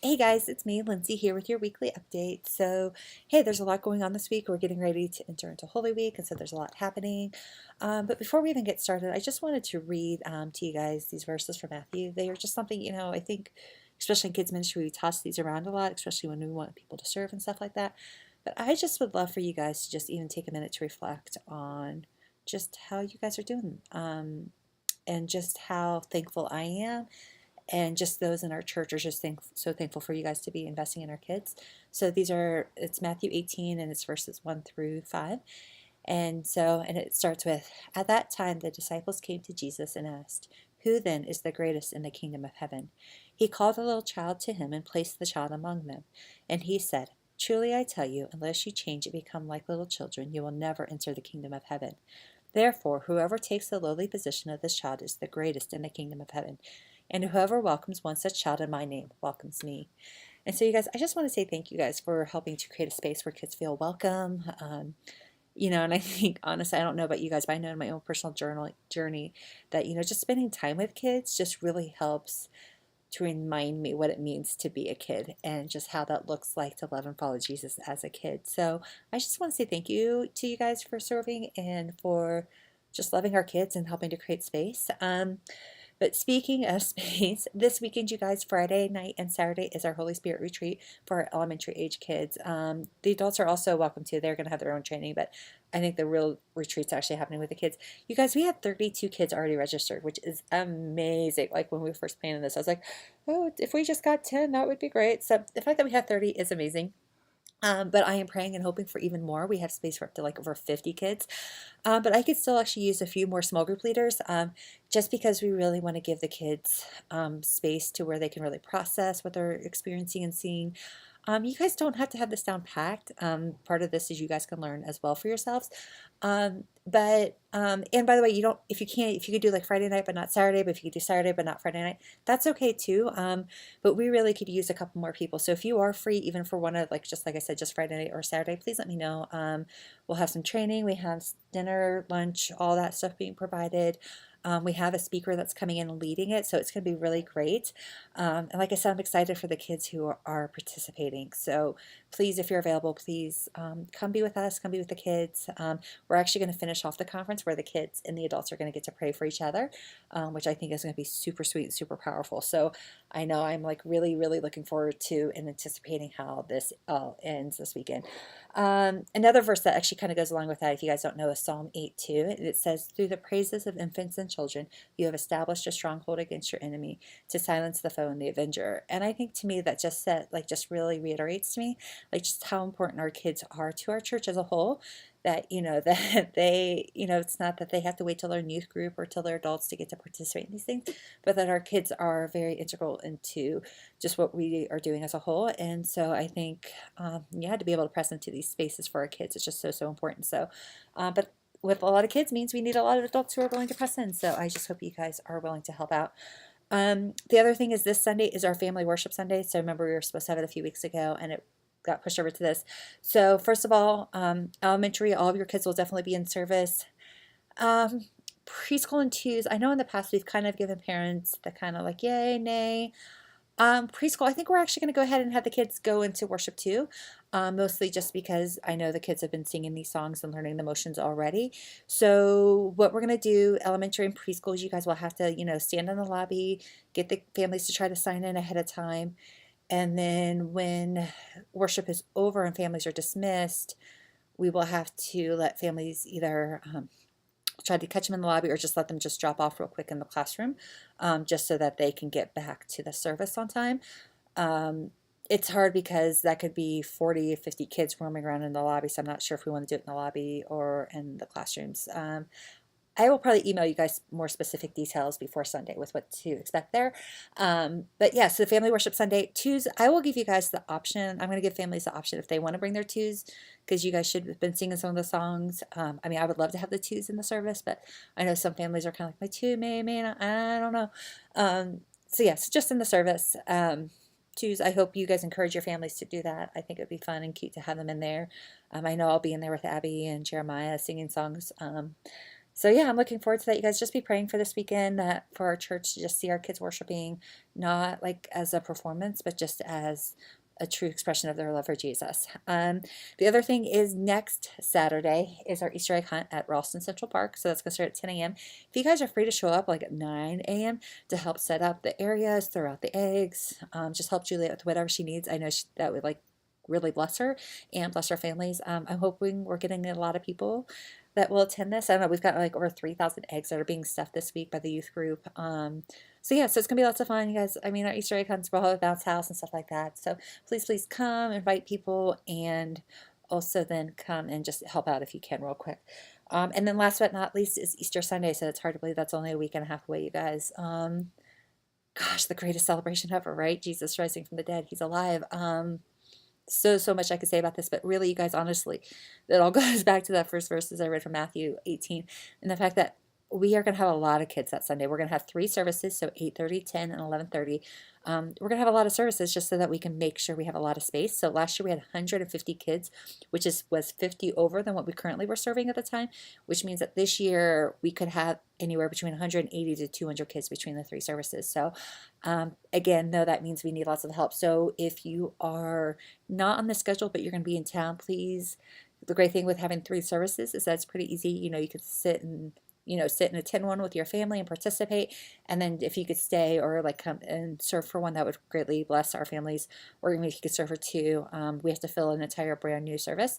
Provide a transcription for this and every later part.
Hey guys, it's me, Lindsay, here with your weekly update. So, hey, there's a lot going on this week. We're getting ready to enter into Holy Week, and so there's a lot happening. But before we even get started, I just wanted to read to you guys these verses from Matthew. They are just something, I think, especially in kids' ministry, we toss these around a lot, especially when we want people to serve and stuff like that. But I just would love for you guys to just even take a minute to reflect on just how you guys are doing and just how thankful I am and just those in our church are just so thankful for you guys to be investing in our kids. So it's Matthew 18 and it's verses 1 through 5. And it starts with, at that time the disciples came to Jesus and asked, "Who then is the greatest in the kingdom of heaven?" He called a little child to him and placed the child among them. And he said, "Truly I tell you, unless you change and become like little children, you will never enter the kingdom of heaven. Therefore, whoever takes the lowly position of this child is the greatest in the kingdom of heaven. And whoever welcomes one such child in my name welcomes me." And so, you guys, I just want to say thank you guys for helping to create a space where kids feel welcome. And I think, honestly, I don't know about you guys, but I know in my own personal journey that, just spending time with kids just really helps to remind me what it means to be a kid and just how that looks like to love and follow Jesus as a kid. So I just want to say thank you to you guys for serving and for just loving our kids and helping to create space. But speaking of space, this weekend, you guys, Friday night and Saturday is our Holy Spirit retreat for our elementary age kids. The adults are also welcome too. They're going to have their own training, but I think the real retreat's actually happening with the kids. You guys, we had 32 kids already registered, which is amazing. Like when we were first planning this, I was like, oh, if we just got 10, that would be great. So the fact that we had 30 is amazing. But I am praying and hoping for even more. We have space for up to like over 50 kids. But I could still actually use a few more small group leaders just because we really want to give the kids space to where they can really process what they're experiencing and seeing. You guys don't have to have this down packed. Part of this is you guys can learn as well for yourselves. And by the way, you don't, if you could do like Friday night but not Saturday, but if you could do Saturday but not Friday night, that's okay too. But we really could use a couple more people. So if you are free, even for one of, like, just like I said, just Friday night or Saturday, please let me know. We'll have some training. We have dinner, lunch, all that stuff being provided. We have a speaker that's coming in and leading it, so it's going to be really great. And like I said, I'm excited for the kids who are participating. So please, if you're available, please come be with us, come be with the kids. We're actually going to finish off the conference where the kids and the adults are going to get to pray for each other, which I think is going to be super sweet and super powerful. So I know I'm like really, really looking forward to and anticipating how this ends this weekend. Another verse that actually kind of goes along with that, if you guys don't know, is Psalm 8:2. It says, "Through the praises of infants and children, you have established a stronghold against your enemy to silence the foe and the avenger." And I think to me that just really reiterates to me like just how important our kids are to our church as a whole. That that they, it's not that they have to wait till their youth group or till they're adults to get to participate in these things, but that our kids are very integral into just what we are doing as a whole. And so I think, to be able to press into these spaces for our kids is just so, so important. So, but with a lot of kids means we need a lot of adults who are willing to press in. So I just hope you guys are willing to help out. The other thing is this Sunday is our family worship Sunday. So remember we were supposed to have it a few weeks ago and it got pushed over to this. So first of all, elementary, all of your kids will definitely be in service. Preschool and twos, I know in the past we've kind of given parents the kind of like yay, nay. Preschool, I think we're actually going to go ahead and have the kids go into worship too, mostly just because I know the kids have been singing these songs and learning the motions already. So what we're going to do, elementary and preschool, is you guys will have to, stand in the lobby, get the families to try to sign in ahead of time. And then when worship is over and families are dismissed, we will have to let families either try to catch them in the lobby or just let them just drop off real quick in the classroom, just so that they can get back to the service on time. It's hard because that could be 40 or 50 kids roaming around in the lobby, so I'm not sure if we want to do it in the lobby or in the classrooms. I will probably email you guys more specific details before Sunday with what to expect there. But yeah, so the family worship Sunday. Twos, I will give you guys the option. I'm going to give families the option if they want to bring their twos, because you guys should have been singing some of the songs. I would love to have the twos in the service, but I know some families are kind of like, my two may not, I don't know. So yeah, so just in the service. Twos, I hope you guys encourage your families to do that. I think it would be fun and cute to have them in there. I know I'll be in there with Abby and Jeremiah singing songs. So yeah, I'm looking forward to that. You guys just be praying for this weekend, that for our church to just see our kids worshiping, not like as a performance, but just as a true expression of their love for Jesus. The other thing is next Saturday is our Easter egg hunt at Ralston Central Park. So that's going to start at 10 a.m. If you guys are free to show up like at 9 a.m. to help set up the areas, throw out the eggs, just help Juliet with whatever she needs. I know that would like really bless her and bless our families. I'm hoping we're getting a lot of people that will attend this. I don't know, we've got like over 3,000 eggs that are being stuffed this week by the youth group. So yeah, so it's gonna be lots of fun, you guys. I mean, our Easter egg hunts, we'll have a bounce house and stuff like that. So please come, invite people, and also then come and just help out if you can real quick. And then last but not least is Easter Sunday. So it's hard to believe that's only a week and a half away, you guys. Gosh, the greatest celebration ever, right? Jesus rising from the dead. He's alive. So much I could say about this, but really, you guys, honestly, it all goes back to that first verses I read from Matthew 18, and the fact that we are going to have a lot of kids that Sunday. We're going to have 3 services, so 8:30, 10, and 11:30. We're going to have a lot of services just so that we can make sure we have a lot of space. So last year we had 150 kids, which was 50 over than what we currently were serving at the time, which means that this year we could have anywhere between 180 to 200 kids between the 3 services. So again, no, that means we need lots of help. So if you are not on the schedule, but you're going to be in town, please. The great thing with having 3 services is that it's pretty easy. You could sit and attend one with your family and participate. And then if you could stay or like come and serve for one, that would greatly bless our families. Or even if you could serve for 2, we have to fill an entire brand new service.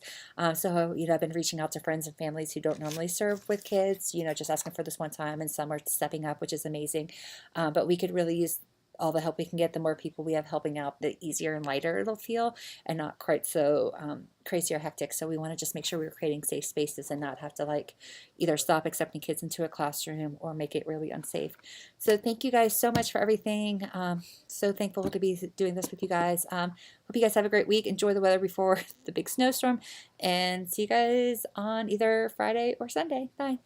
So I've been reaching out to friends and families who don't normally serve with kids, just asking for this one time, and some are stepping up, which is amazing. But we could really use all the help we can get. The more people we have helping out, the easier and lighter it'll feel, and not quite so crazy or hectic. So we want to just make sure we're creating safe spaces and not have to like either stop accepting kids into a classroom or make it really unsafe. So thank you guys so much for everything. So thankful to be doing this with you guys. Hope you guys have a great week. Enjoy the weather before the big snowstorm, and see you guys on either Friday or Sunday. Bye.